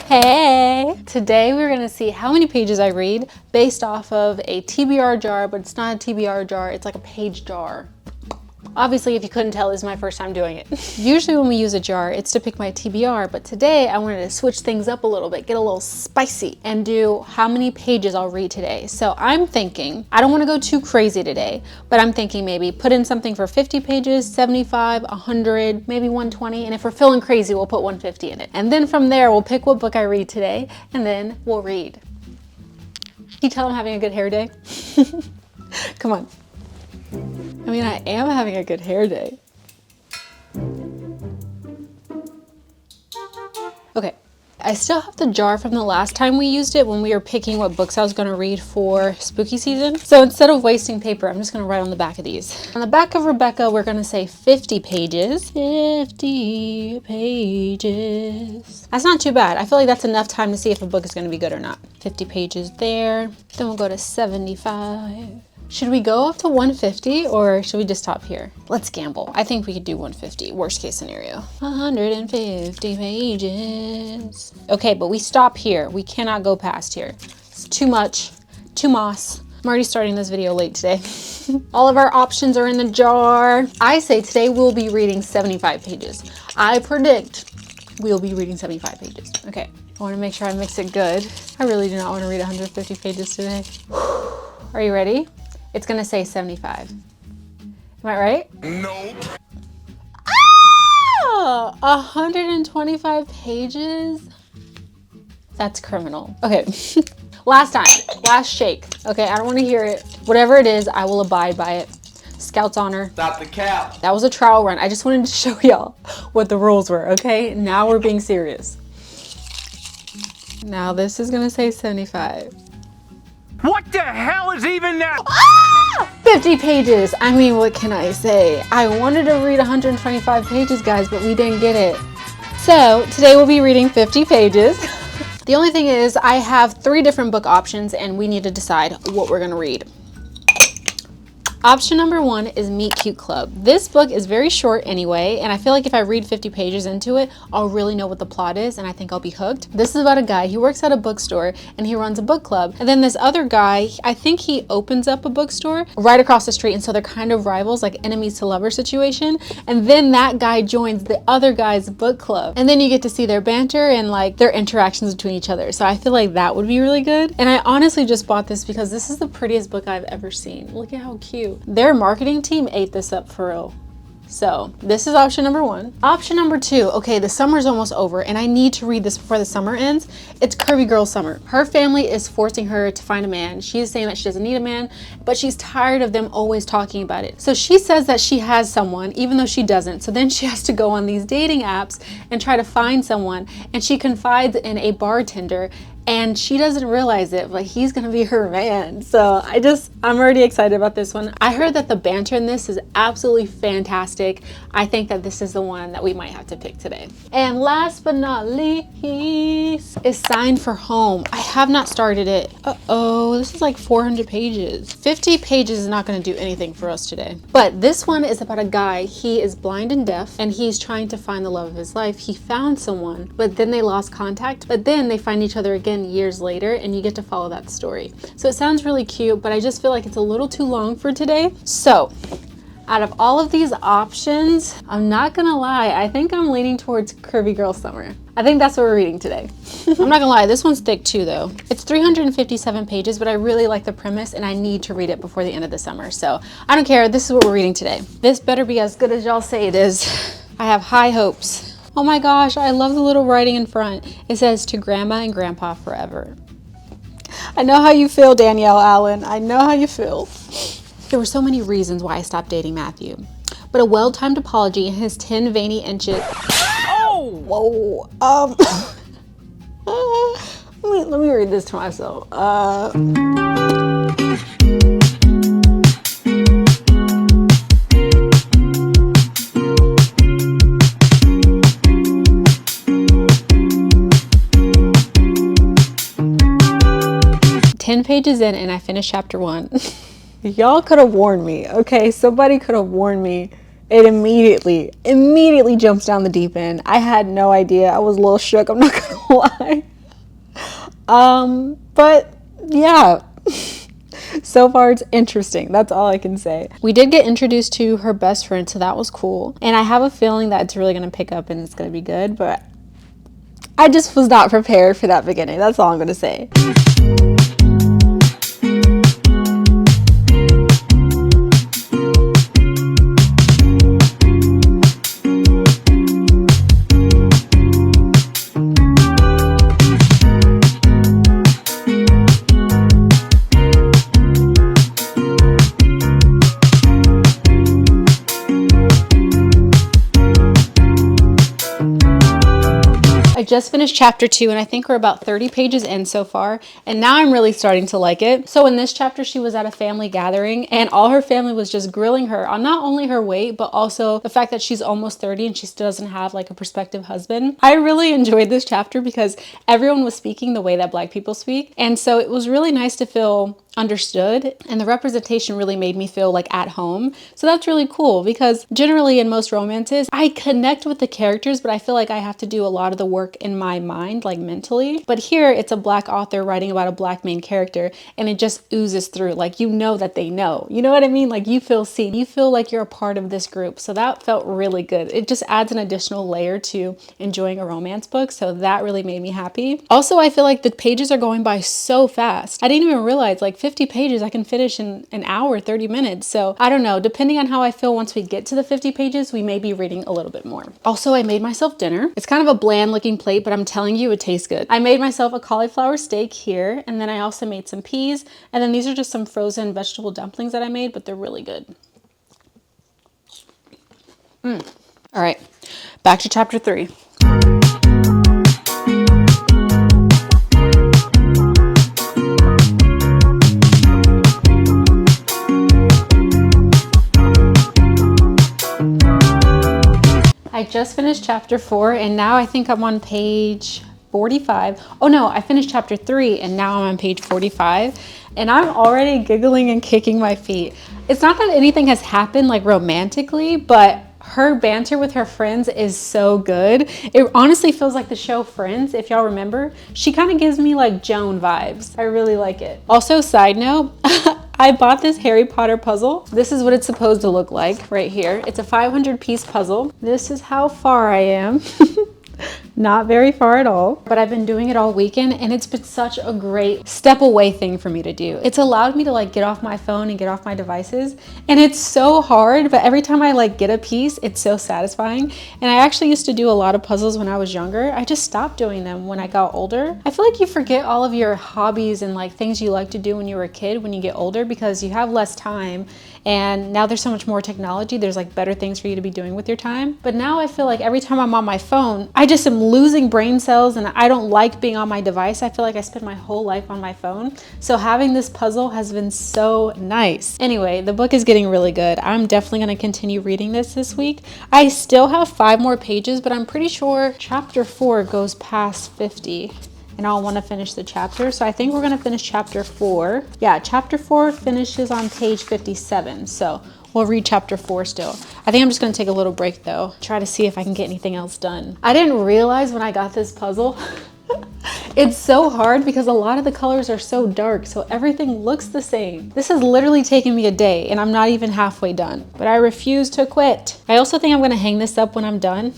Hey! Today we're gonna see how many pages I read based off of a TBR jar, but it's not a TBR jar, it's like a page jar. Obviously, if you couldn't tell, this is my first time doing it. Usually when we use a jar, it's to pick my TBR, but today I wanted to switch things up a little bit, get a little spicy, and do how many pages I'll read today. So I'm thinking, I don't wanna go too crazy today, but I'm thinking maybe put in something for 50 pages, 75, 100, maybe 120, and if we're feeling crazy, we'll put 150 in it. And then from there, we'll pick what book I read today, and then we'll read. Can you tell I'm having a good hair day? Come on. I mean, I am having a good hair day. Okay, I still have the jar from the last time we used it when we were picking what books I was gonna read for spooky season. So instead of wasting paper, I'm just gonna write on the back of these. On the back of Rebecca, we're gonna say 50 pages. 50 pages. That's not too bad. I feel like that's enough time to see if a book is gonna be good or not. 50 pages there. Then we'll go to 75. Should we go up to 150 or should we just stop here? Let's gamble. I think we could do 150, worst case scenario. 150 pages. Okay, but we stop here. We cannot go past here. It's too much, too moss. I'm already starting this video late today. All of our options are in the jar. I say today we'll be reading 75 pages. I predict we'll be reading 75 pages. Okay, I wanna make sure I mix it good. I really do not wanna read 150 pages today. Are you ready? It's gonna say 75. Am I right? Nope. Ah! 125 pages? That's criminal. Okay, last time, last shake. Okay, I don't wanna hear it. Whatever it is, I will abide by it. Scout's honor. Stop the cap. That was a trial run. I just wanted to show y'all what the rules were, okay? Now we're being serious. Now this is gonna say 75. What the hell is even that? 50 pages. I mean, what can I say? I wanted to read 125 pages, guys, but we didn't get it. So today we'll be reading 50 pages. The only thing is I have 3 different book options and we need to decide what we're gonna read. Option number 1 is Meet Cute Club. This book is very short anyway, and I feel like if I read 50 pages into it, I'll really know what the plot is and I think I'll be hooked. This is about a guy, he works at a bookstore and he runs a book club. And then this other guy, I think he opens up a bookstore right across the street, and so they're kind of rivals, like enemies to lovers situation. And then that guy joins the other guy's book club. And then you get to see their banter and like their interactions between each other. So I feel like that would be really good. And I honestly just bought this because this is the prettiest book I've ever seen. Look at how cute. Their marketing team ate this up for real. So this is option number 1. Option number 2, okay, the summer's almost over and I need to read this before the summer ends. It's Curvy Girl Summer. Her family is forcing her to find a man. She's saying that she doesn't need a man, but she's tired of them always talking about it. So she says that she has someone, even though she doesn't. So then she has to go on these dating apps and try to find someone, and she confides in a bartender and she doesn't realize it, but he's gonna be her man. So I'm already excited about this one. I heard that the banter in this is absolutely fantastic. I think that this is the one that we might have to pick today. And last but not least is Sign for Home. I have not started it. Uh-oh, this is like 400 pages. 50 pages is not gonna do anything for us today. But this one is about a guy, he is blind and deaf, and he's trying to find the love of his life. He found someone, but then they lost contact, but then they find each other again years later, and you get to follow that story. So it sounds really cute, but I just feel like it's a little too long for today. So out of all of these options, I'm not gonna lie, I think I'm leaning towards Curvy Girl Summer. I think that's what we're reading today. I'm not gonna lie, this one's thick too though. It's 357 pages, but I really like the premise and I need to read it before the end of the summer. So I don't care, this is what we're reading today. This better be as good as y'all say it is. I have high hopes. Oh my gosh, I love the little writing in front. It says, to Grandma and Grandpa forever. I know how you feel, Danielle Allen. I know how you feel. There were so many reasons why I stopped dating Matthew, but a well-timed apology and his 10 veiny inches. Oh! Whoa. Let me read this to myself. 10 pages in and I finished chapter 1. Y'all could have warned me, okay? Somebody could have warned me. It immediately jumps down the deep end. I had no idea. I was a little shook, I'm not gonna lie. But yeah. So far it's interesting. That's all I can say. We did get introduced to her best friend, so that was cool. And I have a feeling that it's really going to pick up and it's going to be good, but I just was not prepared for that beginning. That's all I'm going to say. I just finished chapter 2 and I think we're about 30 pages in so far, and now I'm really starting to like it. So in this chapter, she was at a family gathering and all her family was just grilling her on not only her weight, but also the fact that she's almost 30 and she still doesn't have like a prospective husband. I really enjoyed this chapter because everyone was speaking the way that Black people speak, and so it was really nice to feel understood, and the representation really made me feel like at home. So that's really cool because generally in most romances I connect with the characters, but I feel like I have to do a lot of the work in my mind, like mentally. But here it's a Black author writing about a Black main character and it just oozes through, like you know that they know, you know what I mean? Like you feel seen, you feel like you're a part of this group. So that felt really good. It just adds an additional layer to enjoying a romance book, so that really made me happy. Also, I feel like the pages are going by so fast. I didn't even realize like 50 pages I can finish in an hour, 30 minutes. So I don't know, depending on how I feel once we get to the 50 pages, we may be reading a little bit more. Also, I made myself dinner. It's kind of a bland looking plate, but I'm telling you, it tastes good. I made myself a cauliflower steak here, and then I also made some peas, and then these are just some frozen vegetable dumplings that I made, but they're really good. All right, back to chapter 3. I just finished chapter 4 and now I think I'm on page 45. Oh no, I finished chapter 3 and now I'm on page 45 and I'm already giggling and kicking my feet. It's not that anything has happened like romantically, but her banter with her friends is so good. It honestly feels like the show Friends, if y'all remember. She kind of gives me like Joan vibes. I really like it. Also, side note, I bought this Harry Potter puzzle. This is what it's supposed to look like right here. It's a 500 piece puzzle. This is how far I am. Not very far at all, but I've been doing it all weekend and it's been such a great step away thing for me to do. It's allowed me to like get off my phone and get off my devices, and it's so hard, but every time I like get a piece, it's so satisfying. And I actually used to do a lot of puzzles when I was younger. I just stopped doing them when I got older. I feel like you forget all of your hobbies and like things you like to do when you were a kid when you get older because you have less time, and now there's so much more technology. There's like better things for you to be doing with your time. But now I feel like every time I'm on my phone, I just am losing brain cells and I don't like being on my device. I feel like I spend my whole life on my phone. So having this puzzle has been so nice. Anyway, the book is getting really good. I'm definitely going to continue reading this week. I still have 5 more pages, but I'm pretty sure chapter 4 goes past 50. And I'll want to finish the chapter. So I think we're going to finish chapter 4. Yeah, chapter 4 finishes on page 57. So we'll read chapter 4 still. I think I'm just going to take a little break though. Try to see if I can get anything else done. I didn't realize when I got this puzzle, it's so hard because a lot of the colors are so dark. So everything looks the same. This has literally taken me a day and I'm not even halfway done. But I refuse to quit. I also think I'm going to hang this up when I'm done.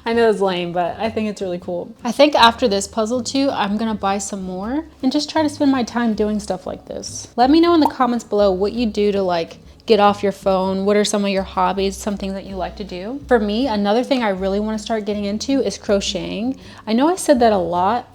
I know it's lame, but I think it's really cool. I think after this puzzle too, I'm gonna buy some more and just try to spend my time doing stuff like this. Let me know in the comments below what you do to like get off your phone. What are some of your hobbies, some things that you like to do? For me, another thing I really want to start getting into is crocheting. I know I said that a lot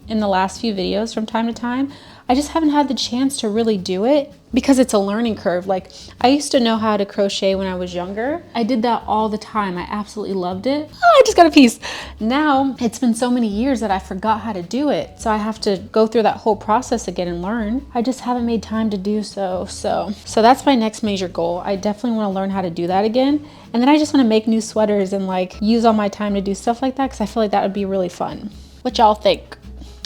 in the last few videos from time to time. I just haven't had the chance to really do it because it's a learning curve. Like I used to know how to crochet when I was younger. I did that all the time. I absolutely loved it. Oh, I just got a piece. Now it's been so many years that I forgot how to do it. So I have to go through that whole process again and learn. I just haven't made time to do so. So that's my next major goal. I definitely want to learn how to do that again. And then I just want to make new sweaters and like use all my time to do stuff like that because I feel like that would be really fun. What y'all think?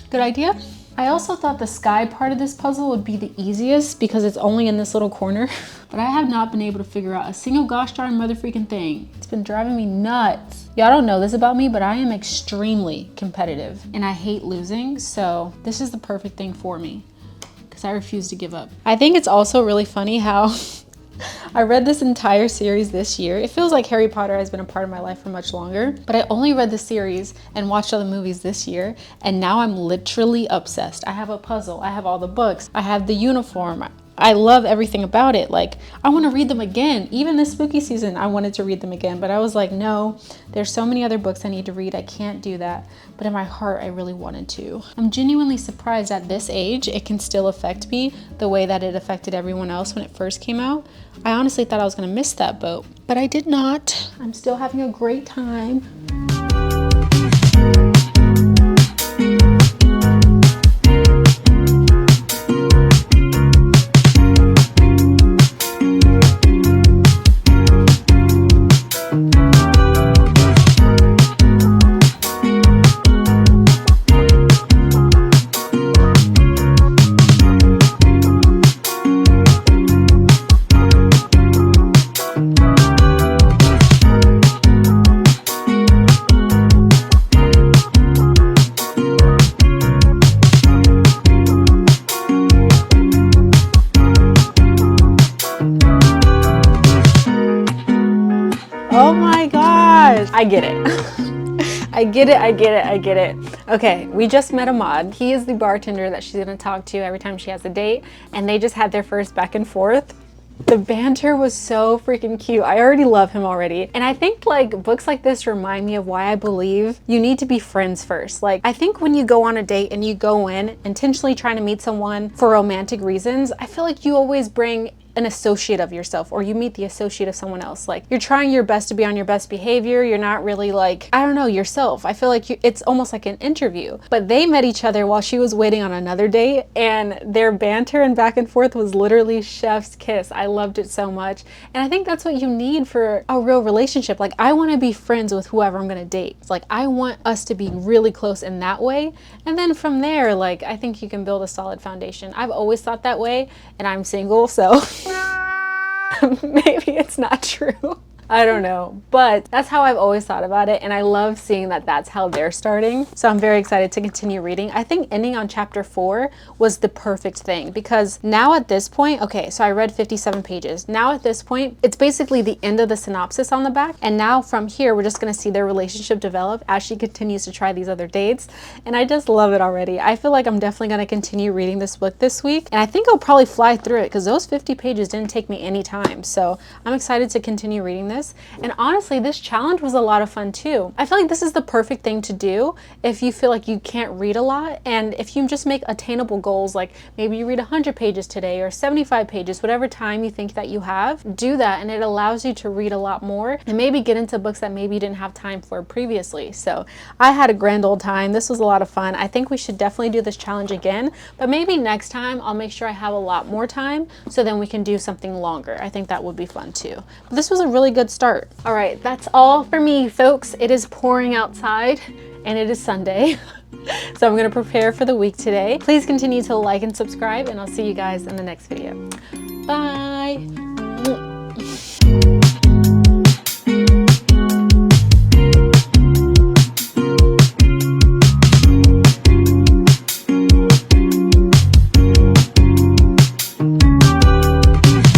Good idea? I also thought the sky part of this puzzle would be the easiest because it's only in this little corner, but I have not been able to figure out a single gosh darn mother freaking thing. It's been driving me nuts. Y'all don't know this about me, but I am extremely competitive and I hate losing, so this is the perfect thing for me because I refuse to give up. I think it's also really funny how I read this entire series this year. It feels like Harry Potter has been a part of my life for much longer, but I only read the series and watched all the movies this year, and now I'm literally obsessed. I have a puzzle, I have all the books, I have the uniform. I love everything about it. Like, I want to read them again. Even this spooky season, I wanted to read them again, but I was like, no, there's so many other books I need to read. I can't do that. But in my heart, I really wanted to. I'm genuinely surprised at this age, it can still affect me the way that it affected everyone else when it first came out. I honestly thought I was going to miss that boat, but I did not. I'm still having a great time. Oh my gosh, I get it. I get it. Okay, we just met Ahmad. He is the bartender that she's gonna talk to every time she has a date, and they just had their first back and forth. The banter was so freaking cute. I already love him already. And I think like books like this remind me of why I believe you need to be friends first. Like, I think when you go on a date and you go in intentionally trying to meet someone for romantic reasons, I feel like you always bring an associate of yourself, or you meet the associate of someone else. Like, you're trying your best to be on your best behavior. You're not really like, I don't know, yourself. I feel like it's almost like an interview. But they met each other while she was waiting on another date, and their banter and back and forth was literally chef's kiss. I loved it so much. And I think that's what you need for a real relationship. Like, I want to be friends with whoever I'm going to date. It's like, I want us to be really close in that way. And then from there, like, I think you can build a solid foundation. I've always thought that way, and I'm single, so maybe it's not true. I don't know, but that's how I've always thought about it, and I love seeing that that's how they're starting. So I'm very excited to continue reading. I think ending on chapter 4 was the perfect thing, because now at this point, okay, so I read 57 pages. Now at this point, it's basically the end of the synopsis on the back, and now from here, we're just gonna see their relationship develop as she continues to try these other dates, and I just love it already. I feel like I'm definitely gonna continue reading this book this week, and I think I'll probably fly through it, because those 50 pages didn't take me any time, so I'm excited to continue reading this. And honestly, this challenge was a lot of fun too. I feel like this is the perfect thing to do if you feel like you can't read a lot, and if you just make attainable goals, like maybe you read 100 pages today or 75 pages, whatever time you think that you have, do that, and it allows you to read a lot more and maybe get into books that maybe you didn't have time for previously. So I had a grand old time. This was a lot of fun. I think we should definitely do this challenge again, but maybe next time I'll make sure I have a lot more time so then we can do something longer. I think that would be fun too. But this was a really good start. All right, that's all for me, folks. It is pouring outside and it is Sunday. So I'm gonna prepare for the week today. Please continue to like and subscribe, and I'll see you guys in the next video. Bye.